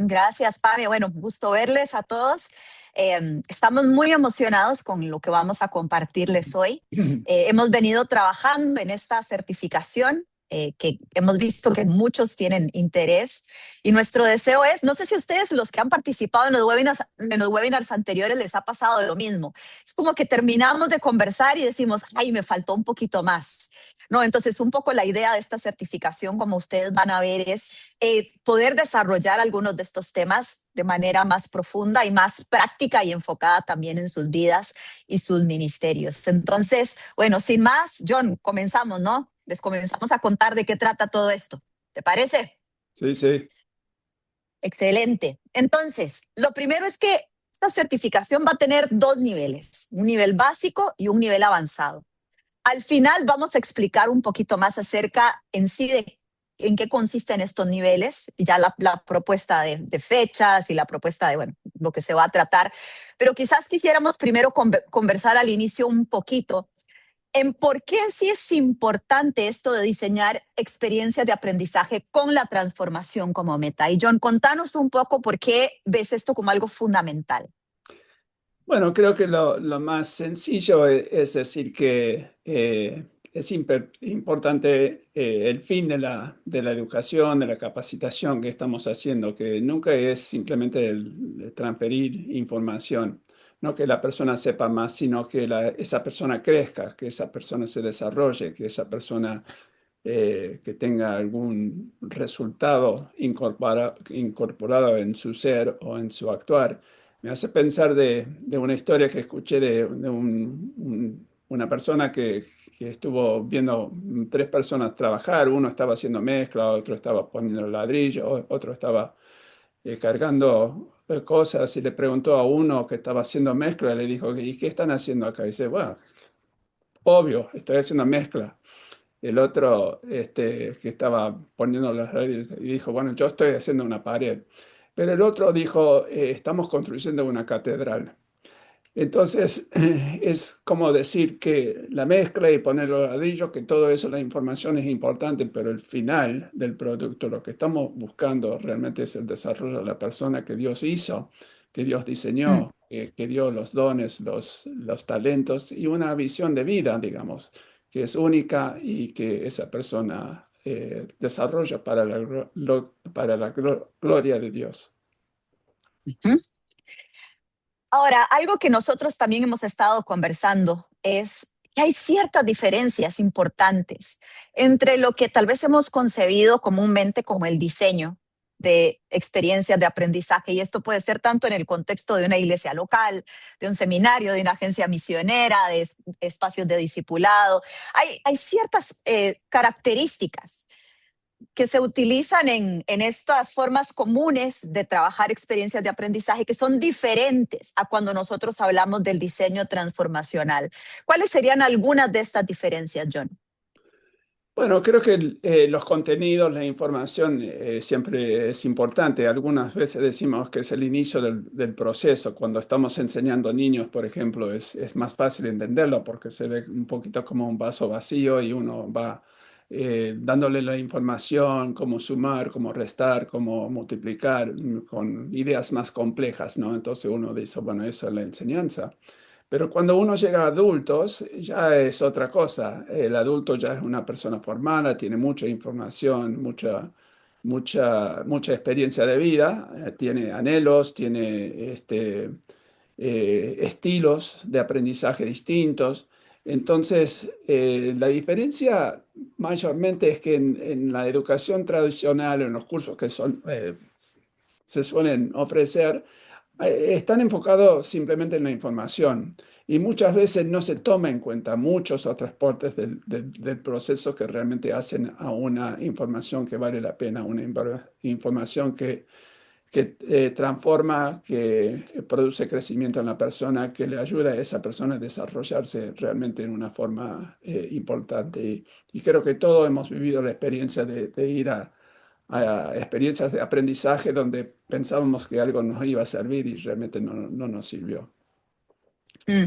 Gracias, Pame. Bueno, gusto verles a todos. Estamos muy emocionados con lo que vamos a compartirles hoy. Hemos venido trabajando en esta certificación que hemos visto que muchos tienen interés y nuestro deseo es, no sé si ustedes los que han participado en los webinars anteriores les ha pasado lo mismo. Es como que terminamos de conversar y decimos, ay, me faltó un poquito más. No, entonces un poco la idea de esta certificación, como ustedes van a ver, es poder desarrollar algunos de estos temas de manera más profunda y más práctica y enfocada también en sus vidas y sus ministerios. Entonces, bueno, sin más, John, comenzamos, ¿no? Les comenzamos a contar de qué trata todo esto. ¿Te parece? Sí, sí. Excelente. Entonces, lo primero es que esta certificación va a tener dos niveles, un nivel básico y un nivel avanzado. Al final vamos a explicar un poquito más acerca en sí de en qué consisten estos niveles, y ya la propuesta de fechas y la propuesta de, bueno, lo que se va a tratar. Pero quizás quisiéramos primero conversar al inicio un poquito en por qué en sí es importante esto de diseñar experiencias de aprendizaje con la transformación como meta. Y John, contanos un poco por qué ves esto como algo fundamental. Bueno, creo que lo más sencillo es decir que es importante el fin de la educación, de la capacitación que estamos haciendo, que nunca es simplemente el transferir información, no que la persona sepa más, sino que esa persona crezca, que esa persona se desarrolle, que esa persona que tenga algún resultado incorporado en su ser o en su actuar. Me hace pensar de una historia que escuché de una persona que estuvo viendo tres personas trabajar. Uno estaba haciendo mezcla, otro estaba poniendo ladrillo, otro estaba cargando cosas y le preguntó a uno que estaba haciendo mezcla, le dijo, ¿y qué están haciendo acá? Y dice, bueno, obvio, estoy haciendo mezcla. El otro, que estaba poniendo las redes, y dijo, bueno, yo estoy haciendo una pared. Pero el otro dijo, estamos construyendo una catedral. Entonces, es como decir que la mezcla y poner los ladrillos, que todo eso, la información es importante, pero el final del producto, lo que estamos buscando realmente es el desarrollo de la persona que Dios hizo, que Dios Mm. diseñó, que dio los dones, los talentos y una visión de vida, digamos, que es única y que esa persona desarrolla para la gloria de Dios. Ujú. Ahora, algo que nosotros también hemos estado conversando es que hay ciertas diferencias importantes entre lo que tal vez hemos concebido comúnmente como el diseño de experiencias de aprendizaje, y esto puede ser tanto en el contexto de una iglesia local, de un seminario, de una agencia misionera, de espacios de discipulado. Hay ciertas características que se utilizan en estas formas comunes de trabajar experiencias de aprendizaje que son diferentes a cuando nosotros hablamos del diseño transformacional. ¿Cuáles serían algunas de estas diferencias, John? Bueno, creo que los contenidos, la información siempre es importante. Algunas veces decimos que es el inicio del proceso. Cuando estamos enseñando a niños, por ejemplo, es más fácil entenderlo porque se ve un poquito como un vaso vacío y uno va dándole la información, cómo sumar, cómo restar, cómo multiplicar, con ideas más complejas, ¿no? Entonces uno dice, bueno, eso es la enseñanza. Pero cuando uno llega a adultos, ya es otra cosa. El adulto ya es una persona formada, tiene mucha información, mucha experiencia de vida, tiene anhelos, tiene estilos de aprendizaje distintos. Entonces, la diferencia mayormente es que en la educación tradicional, en los cursos que se suelen ofrecer, están enfocados simplemente en la información y muchas veces no se toma en cuenta muchos otros partes del proceso que realmente hacen a una información que vale la pena, una información que transforma, que produce crecimiento en la persona, que le ayuda a esa persona a desarrollarse realmente en una forma importante. Y creo que todos hemos vivido la experiencia de ir a experiencias de aprendizaje donde pensábamos que algo nos iba a servir y realmente no nos sirvió. Mm.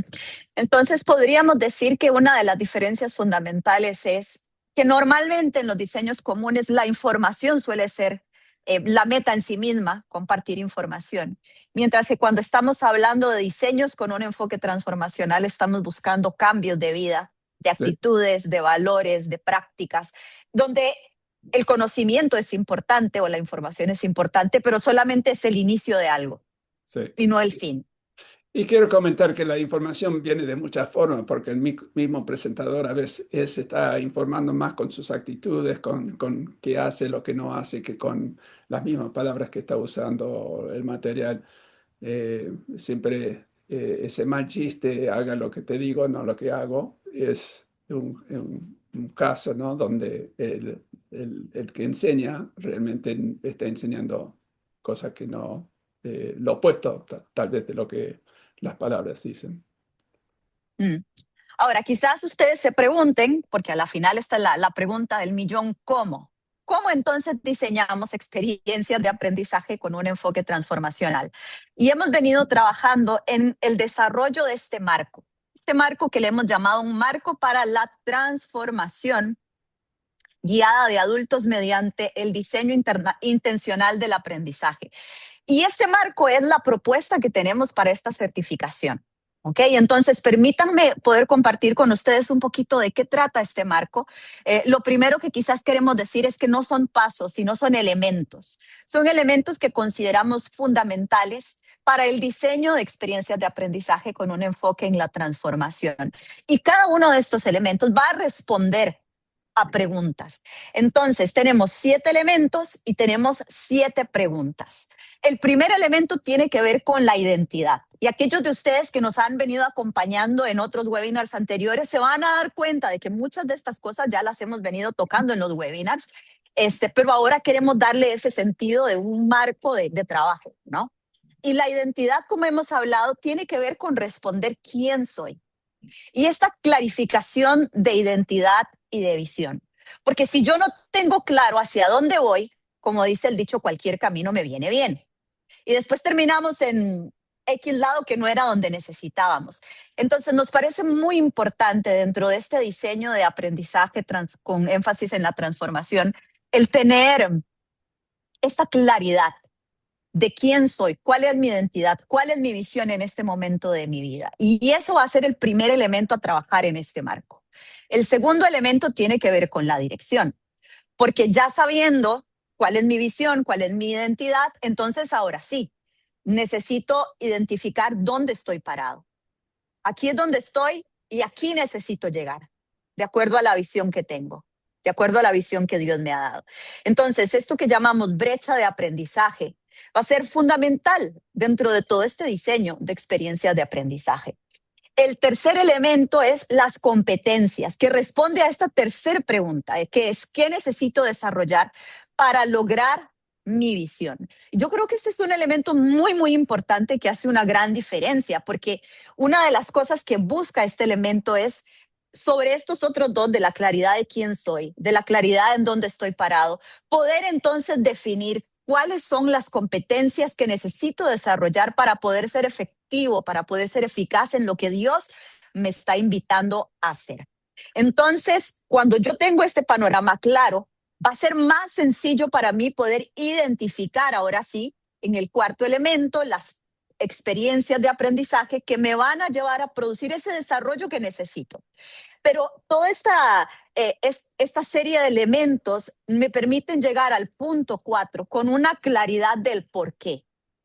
Entonces, podríamos decir que una de las diferencias fundamentales es que normalmente en los diseños comunes la información suele ser la meta en sí misma, compartir información. Mientras que cuando estamos hablando de diseños con un enfoque transformacional, estamos buscando cambios de vida, de Sí, actitudes, de valores, de prácticas, donde el conocimiento es importante o la información es importante, pero solamente es el inicio de algo sí. y no el fin. Y quiero comentar que la información viene de muchas formas, porque el mismo presentador a veces está informando más con sus actitudes, con qué hace, lo que no hace, que con las mismas palabras que está usando el material. Siempre ese mal chiste, haga lo que te digo, no lo que hago, es un caso, ¿no? Donde el que enseña realmente está enseñando cosas que no, lo opuesto tal vez de lo que las palabras dicen. Mm. Ahora, quizás ustedes se pregunten, porque a la final está la pregunta del millón, ¿cómo? ¿Cómo entonces diseñamos experiencias de aprendizaje con un enfoque transformacional? Y hemos venido trabajando en el desarrollo de este marco que le hemos llamado un marco para la transformación guiada de adultos mediante el diseño intencional del aprendizaje. Y este marco es la propuesta que tenemos para esta certificación. ¿Ok? Entonces, permítanme poder compartir con ustedes un poquito de qué trata este marco. Lo primero que quizás queremos decir es que no son pasos, sino son elementos. Son elementos que consideramos fundamentales para el diseño de experiencias de aprendizaje con un enfoque en la transformación. Y cada uno de estos elementos va a responder a preguntas. Entonces, tenemos 7 elementos y tenemos 7 preguntas. El primer elemento tiene que ver con la identidad. Y aquellos de ustedes que nos han venido acompañando en otros webinars anteriores se van a dar cuenta de que muchas de estas cosas ya las hemos venido tocando en los webinars, pero ahora queremos darle ese sentido de un marco de trabajo, ¿no? Y la identidad, como hemos hablado, tiene que ver con responder quién soy. Y esta clarificación de identidad y de visión. Porque si yo no tengo claro hacia dónde voy, como dice el dicho, cualquier camino me viene bien. Y después terminamos en X lado que no era donde necesitábamos. Entonces nos parece muy importante dentro de este diseño de aprendizaje con énfasis en la transformación, el tener esta claridad de quién soy, cuál es mi identidad, cuál es mi visión en este momento de mi vida. Y eso va a ser el primer elemento a trabajar en este marco. El segundo elemento tiene que ver con la dirección, porque ya sabiendo cuál es mi visión, cuál es mi identidad, entonces ahora sí, necesito identificar dónde estoy parado. Aquí es donde estoy y aquí necesito llegar, de acuerdo a la visión que tengo, de acuerdo a la visión que Dios me ha dado. Entonces, esto que llamamos brecha de aprendizaje va a ser fundamental dentro de todo este diseño de experiencias de aprendizaje. El tercer elemento es las competencias, que responde a esta tercera pregunta, que es ¿qué necesito desarrollar para lograr mi visión? Yo creo que este es un elemento muy, muy importante que hace una gran diferencia, porque una de las cosas que busca este elemento es sobre estos otros dos, de la claridad de quién soy, de la claridad en dónde estoy parado, poder entonces definir cuáles son las competencias que necesito desarrollar para poder ser efectivo, para poder ser eficaz en lo que Dios me está invitando a hacer. Entonces, cuando yo tengo este panorama claro, va a ser más sencillo para mí poder identificar ahora sí en el cuarto elemento las experiencias de aprendizaje que me van a llevar a producir ese desarrollo que necesito. Pero toda esta serie de elementos me permiten llegar al punto 4 con una claridad del por qué.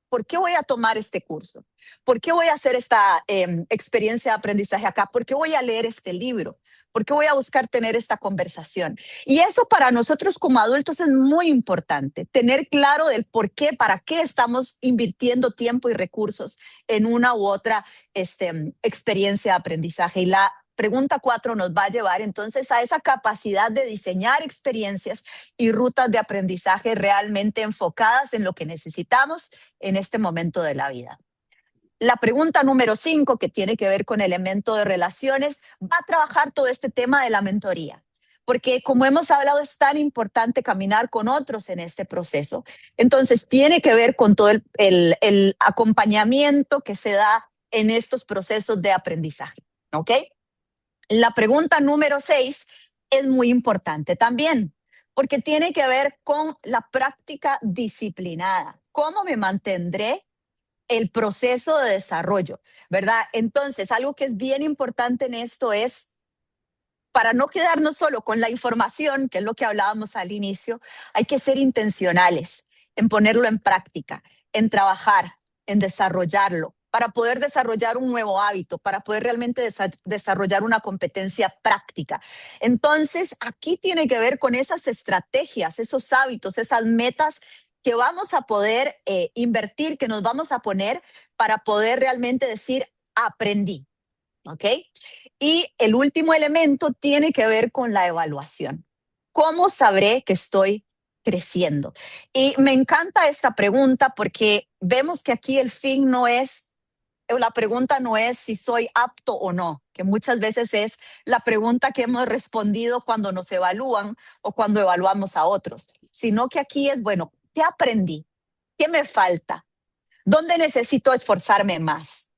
¿Por qué voy a tomar este curso? ¿Por qué voy a hacer esta experiencia de aprendizaje acá? ¿Por qué voy a leer este libro? ¿Por qué voy a buscar tener esta conversación? Y eso para nosotros como adultos es muy importante, tener claro del por qué, para qué estamos invirtiendo tiempo y recursos en una u otra experiencia de aprendizaje. Y la pregunta 4 nos va a llevar entonces a esa capacidad de diseñar experiencias y rutas de aprendizaje realmente enfocadas en lo que necesitamos en este momento de la vida. La pregunta número 5, que tiene que ver con el elemento de relaciones, va a trabajar todo este tema de la mentoría. Porque como hemos hablado, es tan importante caminar con otros en este proceso. Entonces, tiene que ver con todo el acompañamiento que se da en estos procesos de aprendizaje. ¿Ok? La pregunta número 6 es muy importante también, porque tiene que ver con la práctica disciplinada. ¿Cómo me mantendré el proceso de desarrollo, verdad? Entonces, algo que es bien importante en esto es, para no quedarnos solo con la información, que es lo que hablábamos al inicio, hay que ser intencionales en ponerlo en práctica, en trabajar, en desarrollarlo, para poder desarrollar un nuevo hábito, para poder realmente desarrollar una competencia práctica. Entonces, aquí tiene que ver con esas estrategias, esos hábitos, esas metas que vamos a poder invertir, que nos vamos a poner para poder realmente decir, aprendí. ¿Ok? Y el último elemento tiene que ver con la evaluación. ¿Cómo sabré que estoy creciendo? Y me encanta esta pregunta porque vemos que aquí el fin no es, la pregunta no es si soy apto o no, que muchas veces es la pregunta que hemos respondido cuando nos evalúan o cuando evaluamos a otros, sino que aquí es, bueno, ¿qué aprendí? ¿Qué me falta? ¿Dónde necesito esforzarme más?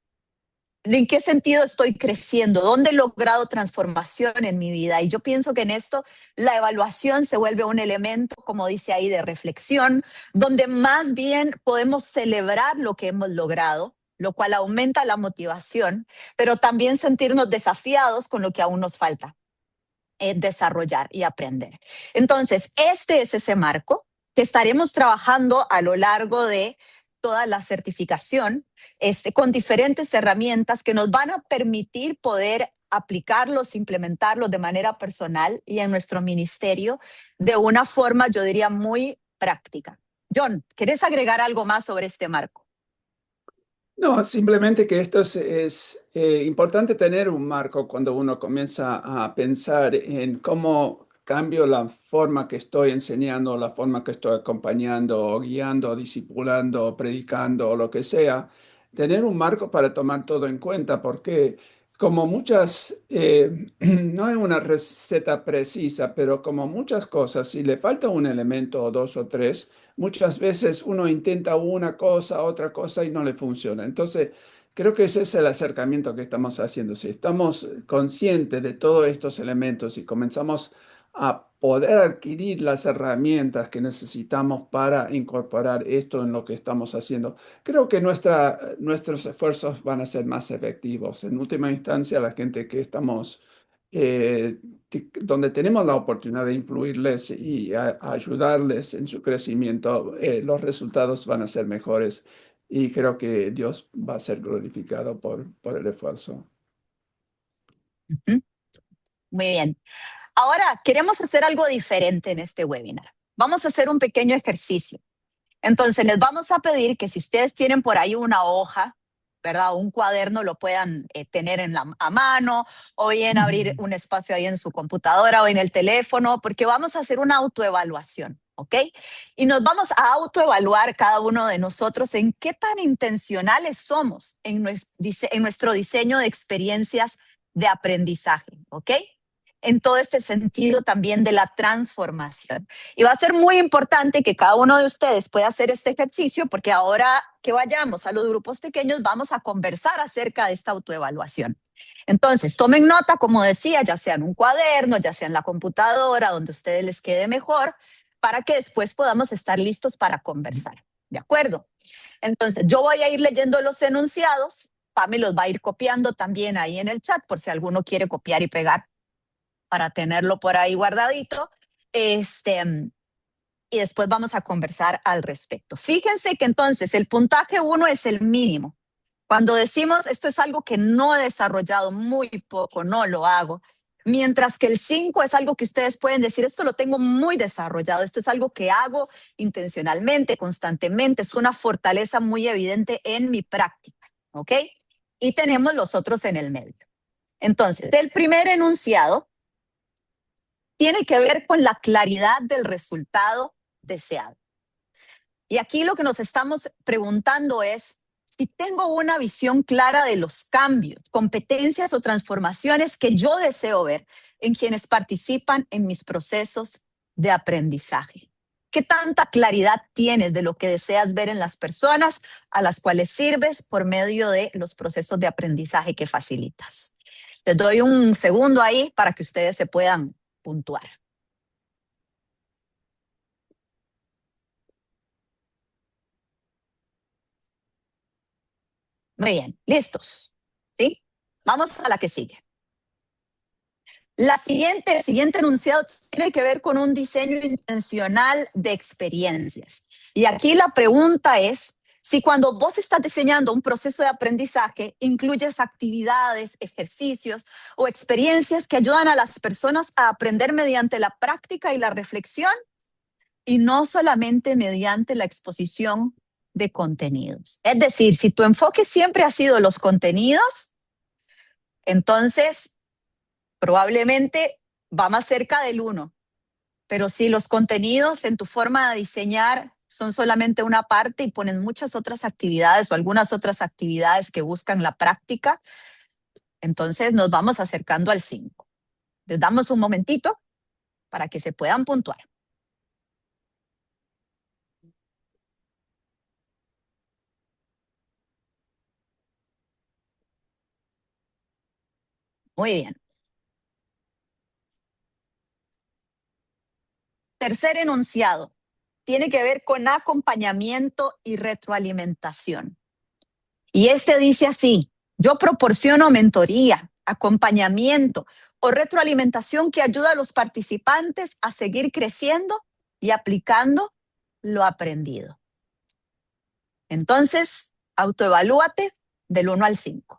¿En qué sentido estoy creciendo? ¿Dónde he logrado transformación en mi vida? Y yo pienso que en esto la evaluación se vuelve un elemento, como dice ahí, de reflexión, donde más bien podemos celebrar lo que hemos logrado, lo cual aumenta la motivación, pero también sentirnos desafiados con lo que aún nos falta desarrollar y aprender. Entonces, este es ese marco que estaremos trabajando a lo largo de toda la certificación, con diferentes herramientas que nos van a permitir poder aplicarlos, implementarlos de manera personal y en nuestro ministerio de una forma, yo diría, muy práctica. John, ¿quieres agregar algo más sobre este marco? No, simplemente que esto es importante tener un marco cuando uno comienza a pensar en cómo cambio la forma que estoy enseñando, la forma que estoy acompañando, o guiando, discipulando, predicando o lo que sea. Tener un marco para tomar todo en cuenta, porque como muchas, no es una receta precisa, pero como muchas cosas, si le falta un elemento o dos o tres, muchas veces uno intenta una cosa, otra cosa y no le funciona. Entonces, creo que ese es el acercamiento que estamos haciendo. Si estamos conscientes de todos estos elementos y comenzamos a poder adquirir las herramientas que necesitamos para incorporar esto en lo que estamos haciendo, creo que nuestros esfuerzos van a ser más efectivos. En última instancia, la gente que estamos donde tenemos la oportunidad de influirles y ayudarles en su crecimiento, los resultados van a ser mejores y creo que Dios va a ser glorificado por el esfuerzo. Ujú. Muy bien. Ahora queremos hacer algo diferente en este webinar. Vamos a hacer un pequeño ejercicio. Entonces, les vamos a pedir que si ustedes tienen por ahí una hoja, ¿verdad? O un cuaderno, lo puedan tener a mano o bien abrir un espacio ahí en su computadora o en el teléfono, porque vamos a hacer una autoevaluación, ¿ok? Y nos vamos a autoevaluar cada uno de nosotros en qué tan intencionales somos en nuestro diseño de experiencias de aprendizaje, ¿ok? En todo este sentido también de la transformación. Y va a ser muy importante que cada uno de ustedes pueda hacer este ejercicio porque ahora que vayamos a los grupos pequeños vamos a conversar acerca de esta autoevaluación. Entonces, tomen nota, como decía, ya sea en un cuaderno, ya sea en la computadora, donde a ustedes les quede mejor, para que después podamos estar listos para conversar. ¿De acuerdo? Entonces, yo voy a ir leyendo los enunciados. Pame los va a ir copiando también ahí en el chat por si alguno quiere copiar y pegar para tenerlo por ahí guardadito. Y después vamos a conversar al respecto. Fíjense que entonces el puntaje 1 es el mínimo. Cuando decimos esto es algo que no he desarrollado muy poco, no lo hago. Mientras que el 5 es algo que ustedes pueden decir, esto lo tengo muy desarrollado, esto es algo que hago intencionalmente, constantemente, es una fortaleza muy evidente en mi práctica, ¿ok? Y tenemos los otros en el medio. Entonces, el primer enunciado tiene que ver con la claridad del resultado deseado. Y aquí lo que nos estamos preguntando es si tengo una visión clara de los cambios, competencias o transformaciones que yo deseo ver en quienes participan en mis procesos de aprendizaje. ¿Qué tanta claridad tienes de lo que deseas ver en las personas a las cuales sirves por medio de los procesos de aprendizaje que facilitas? Les doy un segundo ahí para que ustedes se puedan puntuar. Muy bien, listos. ¿Sí? Vamos a la que sigue. El siguiente enunciado tiene que ver con un diseño intencional de experiencias. Y aquí la pregunta es, si cuando vos estás diseñando un proceso de aprendizaje, incluyes actividades, ejercicios o experiencias que ayudan a las personas a aprender mediante la práctica y la reflexión y no solamente mediante la exposición de contenidos. Es decir, si tu enfoque siempre ha sido los contenidos, entonces probablemente va más cerca del 1. Pero si los contenidos en tu forma de diseñar son solamente una parte y ponen muchas otras actividades o algunas otras actividades que buscan la práctica, entonces nos vamos acercando al 5. Les damos un momentito para que se puedan puntuar. Muy bien. Tercer enunciado tiene que ver con acompañamiento y retroalimentación. Y este dice así: yo proporciono mentoría, acompañamiento o retroalimentación que ayuda a los participantes a seguir creciendo y aplicando lo aprendido. Entonces, autoevalúate del 1 al 5.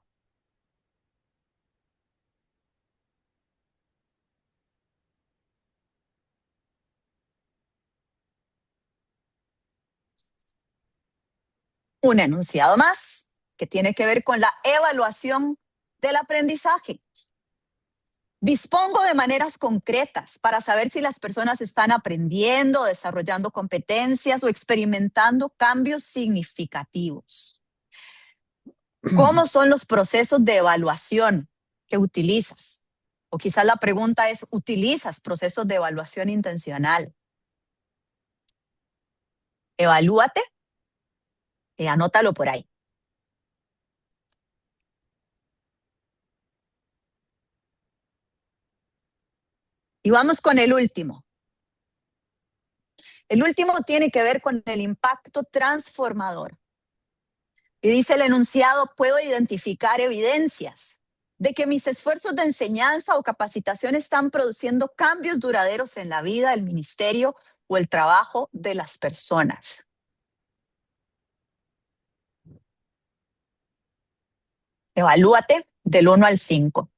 Un enunciado más que tiene que ver con la evaluación del aprendizaje. Dispongo de maneras concretas para saber si las personas están aprendiendo, desarrollando competencias o experimentando cambios significativos. ¿Cómo son los procesos de evaluación que utilizas? O quizás la pregunta es, ¿utilizas procesos de evaluación intencional? Evalúate y anótalo por ahí. Y vamos con el último. El último tiene que ver con el impacto transformador. Y dice el enunciado: puedo identificar evidencias de que mis esfuerzos de enseñanza o capacitación están produciendo cambios duraderos en la vida, el ministerio o el trabajo de las personas. Evalúate del 1 al 5.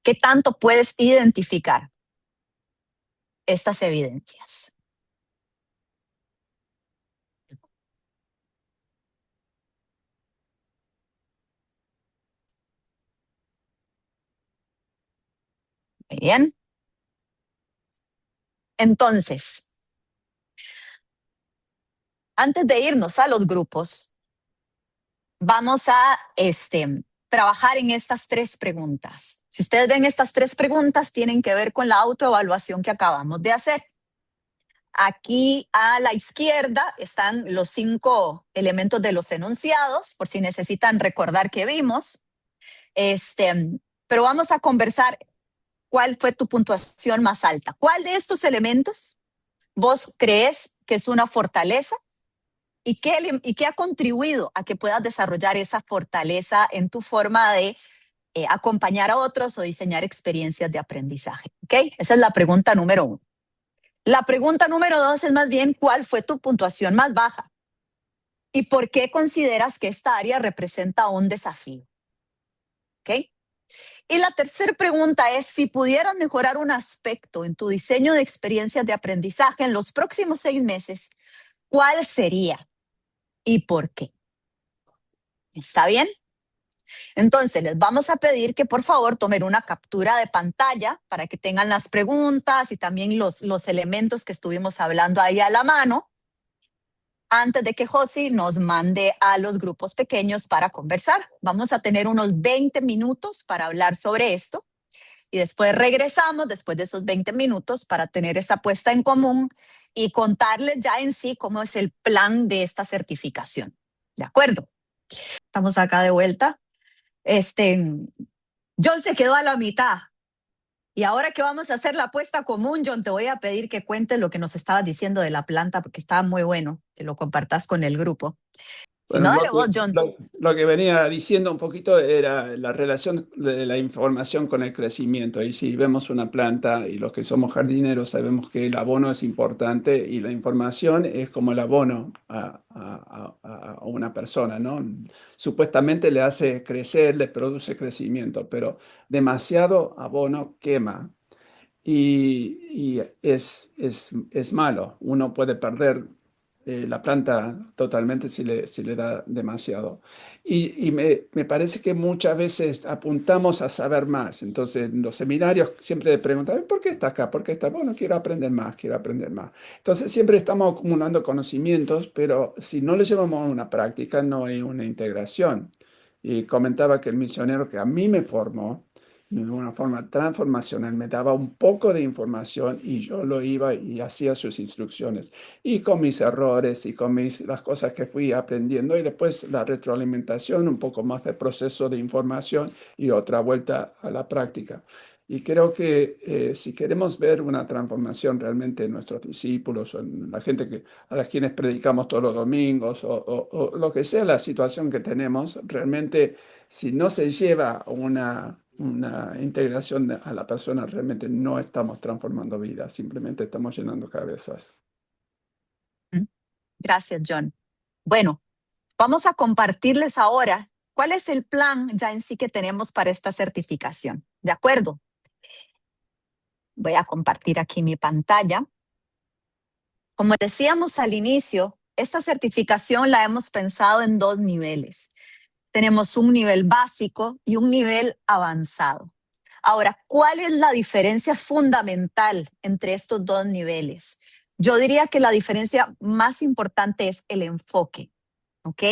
¿Qué tanto puedes identificar estas evidencias? Muy bien. Entonces, antes de irnos a los grupos, vamos a trabajar en estas 3 preguntas. Si ustedes ven, estas 3 preguntas tienen que ver con la autoevaluación que acabamos de hacer. Aquí a la izquierda están los 5 elementos de los enunciados, por si necesitan recordar que vimos. Pero vamos a conversar cuál fue tu puntuación más alta. ¿Cuál de estos elementos vos crees que es una fortaleza? ¿Y qué ha contribuido a que puedas desarrollar esa fortaleza en tu forma de acompañar a otros o diseñar experiencias de aprendizaje? ¿Okay? Esa es la pregunta número 1. La pregunta número 2 es más bien, ¿cuál fue tu puntuación más baja? ¿Y por qué consideras que esta área representa un desafío? ¿Okay? Y la tercera pregunta es, si pudieras mejorar un aspecto en tu diseño de experiencias de aprendizaje en los próximos 6 meses, ¿cuál sería? ¿Y por qué? ¿Está bien? Entonces, les vamos a pedir que por favor tomen una captura de pantalla para que tengan las preguntas y también los elementos que estuvimos hablando ahí a la mano, antes de que Josi nos mande a los grupos pequeños para conversar. Vamos a tener unos 20 minutos para hablar sobre esto y después regresamos, después de esos 20 minutos, para tener esa puesta en común y contarles ya en sí cómo es el plan de esta certificación. ¿De acuerdo? Estamos acá de vuelta. John se quedó a la mitad. Y ahora que vamos a hacer la apuesta común, John, te voy a pedir que cuentes lo que nos estabas diciendo de la planta, porque estaba muy bueno que lo compartas con el grupo. Si Bueno, no, dale vos, John. lo que venía diciendo un poquito era la relación de la información con el crecimiento. Y si vemos una planta y los que somos jardineros sabemos que el abono es importante y la información es como el abono a una persona, ¿no? Supuestamente le hace crecer, le produce crecimiento, pero demasiado abono quema y es malo. Uno puede perder la planta totalmente si le da demasiado. Y me parece que muchas veces apuntamos a saber más. Entonces, en los seminarios siempre le preguntan, ¿por qué está acá? ¿Por qué está? Bueno, quiero aprender más, quiero aprender más. Entonces, siempre estamos acumulando conocimientos, pero si no le llevamos a una práctica, no hay una integración. Y comentaba que el misionero que a mí me formó, de una forma transformacional, me daba un poco de información y yo lo iba y hacía sus instrucciones. Y con mis errores y con las cosas que fui aprendiendo y después la retroalimentación, un poco más de proceso de información y otra vuelta a la práctica. Y creo que si queremos ver una transformación realmente en nuestros discípulos o en la gente a las quienes predicamos todos los domingos o lo que sea la situación que tenemos, realmente si no se lleva una integración a la persona, realmente no estamos transformando vidas, simplemente estamos llenando cabezas. Gracias, John. Bueno, vamos a compartirles ahora cuál es el plan ya en sí que tenemos para esta certificación. ¿De acuerdo? Voy a compartir aquí mi pantalla. Como decíamos al inicio, esta certificación la hemos pensado en dos niveles. Tenemos un nivel básico y un nivel avanzado. Ahora, ¿cuál es la diferencia fundamental entre estos dos niveles? Yo diría que la diferencia más importante es el enfoque. ¿Ok?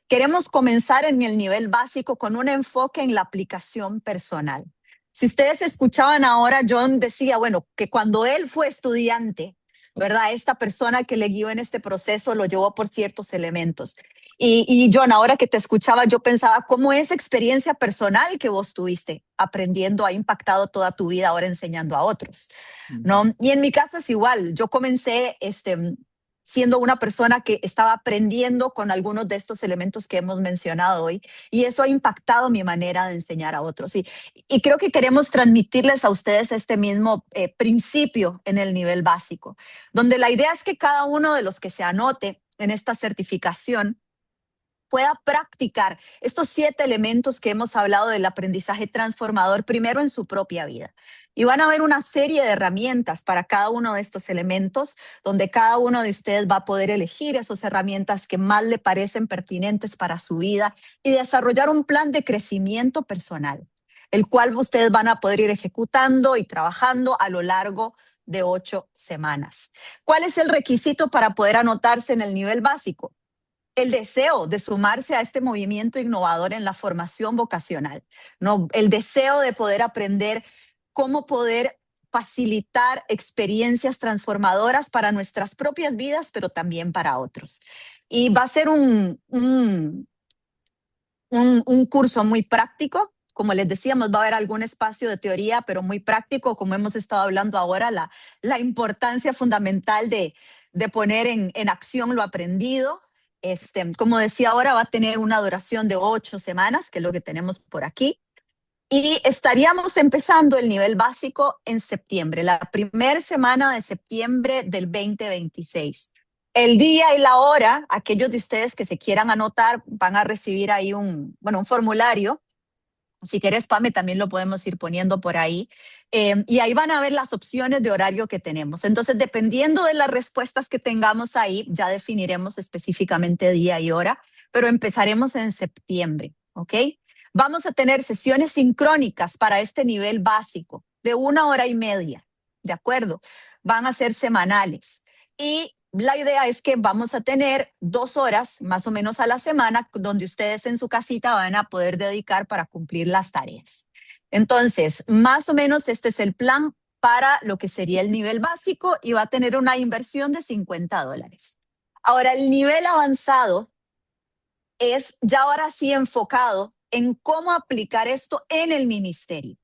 Queremos comenzar en el nivel básico con un enfoque en la aplicación personal. Si ustedes escuchaban ahora, John decía, bueno, que cuando él fue estudiante, ¿verdad? Esta persona que le guió en este proceso lo llevó por ciertos elementos. Y John, ahora que te escuchaba, yo pensaba cómo esa experiencia personal que vos tuviste aprendiendo ha impactado toda tu vida ahora enseñando a otros, ¿no? Y en mi caso es igual. Yo comencé siendo una persona que estaba aprendiendo con algunos de estos elementos que hemos mencionado hoy, y eso ha impactado mi manera de enseñar a otros. Y creo que queremos transmitirles a ustedes este mismo principio en el nivel básico, donde la idea es que cada uno de los que se anote en esta certificación pueda practicar estos 7 elementos que hemos hablado del aprendizaje transformador primero en su propia vida. Y van a haber una serie de herramientas para cada uno de estos elementos, donde cada uno de ustedes va a poder elegir esas herramientas que más le parecen pertinentes para su vida y desarrollar un plan de crecimiento personal, el cual ustedes van a poder ir ejecutando y trabajando a lo largo de 8 semanas. ¿Cuál es el requisito para poder anotarse en el nivel básico? El deseo de sumarse a este movimiento innovador en la formación vocacional, ¿no? El deseo de poder aprender cómo poder facilitar experiencias transformadoras para nuestras propias vidas, pero también para otros. Y va a ser un curso muy práctico. Como les decíamos, va a haber algún espacio de teoría, pero muy práctico, como hemos estado hablando ahora, la importancia fundamental de poner en acción lo aprendido. Como decía ahora, va a tener una duración de 8 semanas, que es lo que tenemos por aquí. Y estaríamos empezando el nivel básico en septiembre, la primera semana de septiembre del 2026. El día y la hora, aquellos de ustedes que se quieran anotar van a recibir ahí un formulario. Si quieres, Pame, también lo podemos ir poniendo por ahí. Y ahí van a ver las opciones de horario que tenemos. Entonces, dependiendo de las respuestas que tengamos ahí, ya definiremos específicamente día y hora, pero empezaremos en septiembre, ¿ok? Vamos a tener sesiones sincrónicas para este nivel básico de 1 hora y media, ¿de acuerdo? Van a ser semanales. Y la idea es que vamos a tener 2 horas más o menos a la semana donde ustedes en su casita van a poder dedicar para cumplir las tareas. Entonces, más o menos este es el plan para lo que sería el nivel básico y va a tener una inversión de $50. Ahora, el nivel avanzado es ya ahora sí enfocado en cómo aplicar esto en el ministerio.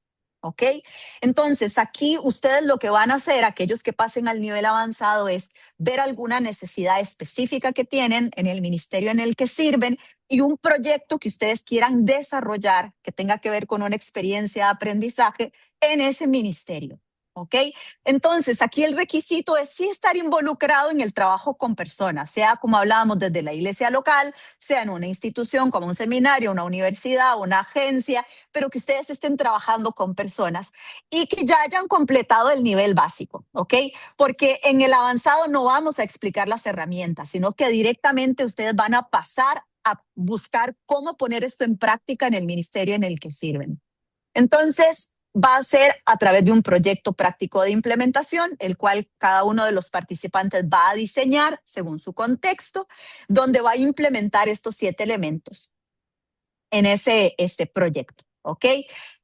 ¿ok? Entonces, aquí ustedes lo que van a hacer, aquellos que pasen al nivel avanzado, es ver alguna necesidad específica que tienen en el ministerio en el que sirven y un proyecto que ustedes quieran desarrollar que tenga que ver con una experiencia de aprendizaje en ese ministerio. ¿Ok? Entonces, aquí el requisito es sí estar involucrado en el trabajo con personas, sea como hablábamos desde la iglesia local, sea en una institución como un seminario, una universidad, una agencia, pero que ustedes estén trabajando con personas y que ya hayan completado el nivel básico, ¿ok? Porque en el avanzado no vamos a explicar las herramientas, sino que directamente ustedes van a pasar a buscar cómo poner esto en práctica en el ministerio en el que sirven. Entonces, va a ser a través de un proyecto práctico de implementación, el cual cada uno de los participantes va a diseñar según su contexto, donde va a implementar estos 7 elementos en este proyecto, ¿ok?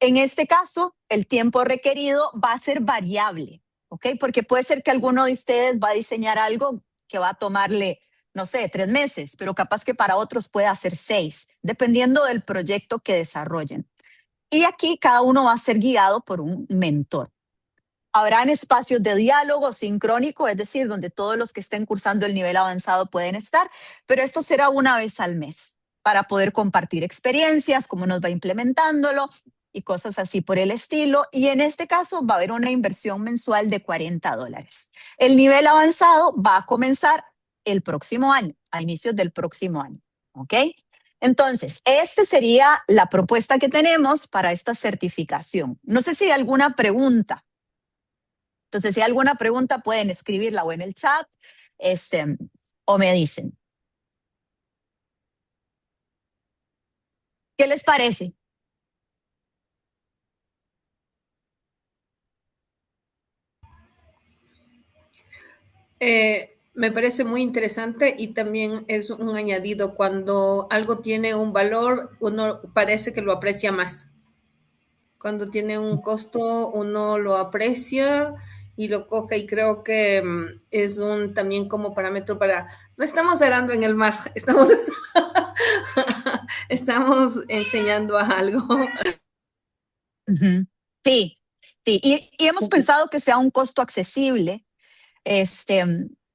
En este caso, el tiempo requerido va a ser variable, ¿ok? Porque puede ser que alguno de ustedes va a diseñar algo que va a tomarle, no sé, 3 meses, pero capaz que para otros pueda ser 6, dependiendo del proyecto que desarrollen. Y aquí cada uno va a ser guiado por un mentor. Habrán espacios de diálogo sincrónico, es decir, donde todos los que estén cursando el nivel avanzado pueden estar, pero esto será una vez al mes para poder compartir experiencias, cómo nos va implementándolo y cosas así por el estilo. Y en este caso va a haber una inversión mensual de $40. El nivel avanzado va a comenzar el próximo año, a inicios del próximo año. ¿Ok? Entonces, esta sería la propuesta que tenemos para esta certificación. No sé si hay alguna pregunta. Entonces, si hay alguna pregunta, pueden escribirla o en el chat o me dicen. ¿Qué les parece? Me parece muy interesante y también es un añadido. Cuando algo tiene un valor, uno parece que lo aprecia más. Cuando tiene un costo, uno lo aprecia y lo coge, y creo que es un también como parámetro para, no estamos arando en el mar, estamos enseñando a algo. Uh-huh. Sí, sí. Y hemos pensado que sea un costo accesible,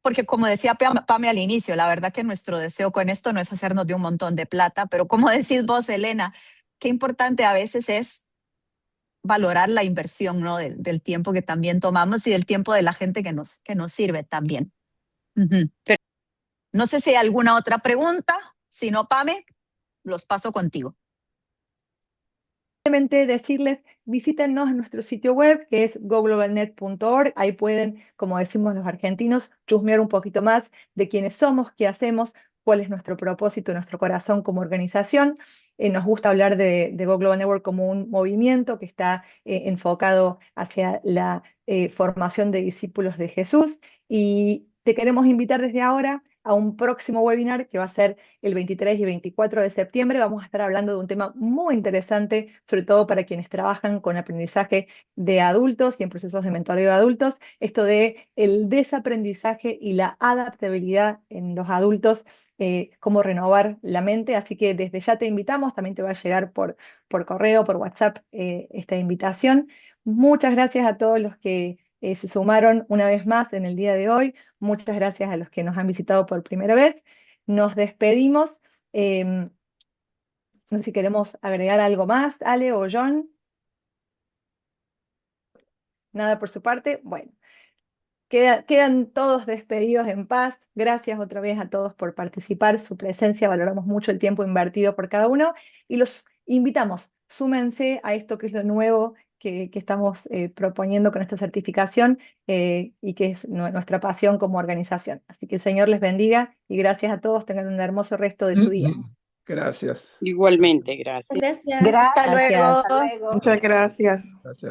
porque como decía Pame al inicio, la verdad que nuestro deseo con esto no es hacernos de un montón de plata, pero como decís vos, Elena, qué importante a veces es valorar la inversión, ¿no? Del tiempo que también tomamos y del tiempo de la gente que nos sirve también. Uh-huh. No sé si hay alguna otra pregunta. Si no, Pame, los paso contigo. Simplemente decirles, visítennos en nuestro sitio web, que es goglobalnet.org. Ahí pueden, como decimos los argentinos, chusmear un poquito más de quiénes somos, qué hacemos, cuál es nuestro propósito, nuestro corazón como organización. Nos gusta hablar de Go Global Network como un movimiento que está enfocado hacia la formación de discípulos de Jesús. Y te queremos invitar desde ahora a un próximo webinar que va a ser el 23 y 24 de septiembre. Vamos a estar hablando de un tema muy interesante, sobre todo para quienes trabajan con aprendizaje de adultos y en procesos de mentoreo de adultos, esto de el desaprendizaje y la adaptabilidad en los adultos, cómo renovar la mente. Así que desde ya te invitamos, también te va a llegar por correo, por WhatsApp, esta invitación. Muchas gracias a todos los que se sumaron una vez más en el día de hoy. Muchas gracias a los que nos han visitado por primera vez. Nos despedimos. No sé si queremos agregar algo más, Ale o John. Nada por su parte. Bueno, quedan todos despedidos en paz. Gracias otra vez a todos por participar, su presencia. Valoramos mucho el tiempo invertido por cada uno y los invitamos, súmense a esto que es lo nuevo que estamos proponiendo con esta certificación y que es nuestra pasión como organización. Así que el Señor les bendiga y gracias a todos. Tengan un hermoso resto de su día. Gracias. Igualmente, gracias. Gracias. Hasta luego. Muchas gracias. Gracias.